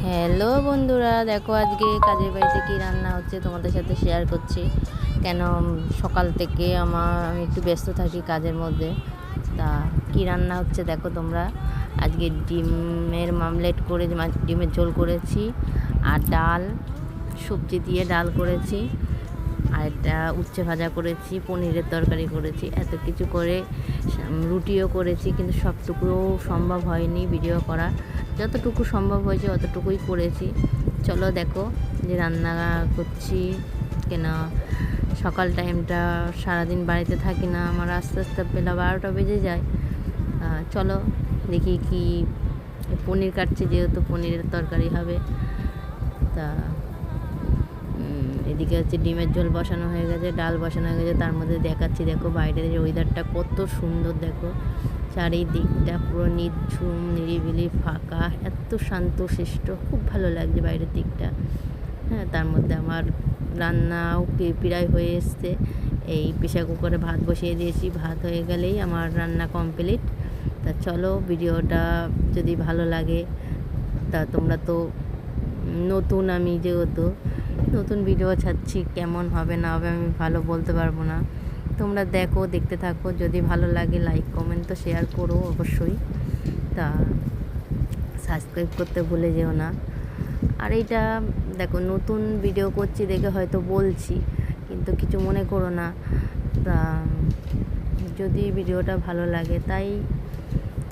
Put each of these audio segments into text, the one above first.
Hello বন্ধুরা, দেখো আজকে কাজের বাড়িতে কী রান্না হচ্ছে তোমাদের সাথে শেয়ার করছি। কেন সকাল থেকে আমি একটু ব্যস্ত থাকি কাজের মধ্যে। তা কী রান্না হচ্ছে দেখো তোমরা। আজকে ডিমের মামলেট করে ডিমের ঝোল করেছি, আর ডাল, সবজি দিয়ে ডাল করেছি, আর একটা উচ্ছে ভাজা করেছি, পনিরের তরকারি করেছি, এত কিছু করে রুটিও করেছি। কিন্তু সবটুকুও সম্ভব হয়নি ভিডিও করা, যতটুকু সম্ভব হয়েছে অতটুকুই করেছি। চলো দেখো যে রান্না করছি। কেন সকাল টাইমটা সারাদিন বাড়িতে থাকি না, আমার আস্তে আস্তে বেলা 12টা বেজে যায়। চলো দেখি কি পনির কাটছি, যেহেতু পনিরের তরকারি হবে। তা এদিকে হচ্ছে ডিমের ঝোল বসানো হয়ে গেছে, ডাল বসানো হয়ে গেছে। তার মধ্যে দেখাচ্ছি দেখো বাইরের ওয়েদারটা কত সুন্দর। দেখো চারিদিকটা পুরো নিঝুম, নিরিবিলি, ফাঁকা, এত শান্তশিষ্ট, খুব ভালো লাগছে বাইরের দিকটা। হ্যাঁ, তার মধ্যে আমার রান্নাও প্রায় হয়ে এসছে। এই প্রেসার কুকারে ভাত বসিয়ে দিয়েছি, ভাত হয়ে গেলেই আমার রান্না কমপ্লিট। তা চলো ভিডিওটা যদি ভালো লাগে, তা তোমরা তো নতুন, আমি যেহেতু নতুন ভিডিও ছাড়ছি, কেমন হবে না হবে আমি ভালো বলতে পারবো না। তোমরা দেখো, দেখতে থাকো, যদি ভালো লাগে লাইক কমেন্ট তো শেয়ার করো অবশ্যই। তা সাবস্ক্রাইব করতে ভুলে যেও না। আর এইটা দেখো নতুন ভিডিও করছি দেখে হয়তো বলছি, কিন্তু কিছু মনে করো না। তা যদি ভিডিওটা ভালো লাগে তাই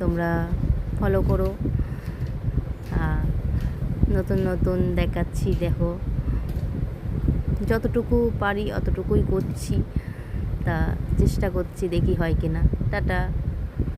তোমরা ফলো করো। নতুন নতুন দেখাচ্ছি, দেখো যতটুকু পারি অতটুকুই করছি। তা চেষ্টা করছি, দেখি হয় কিনা। টাটা।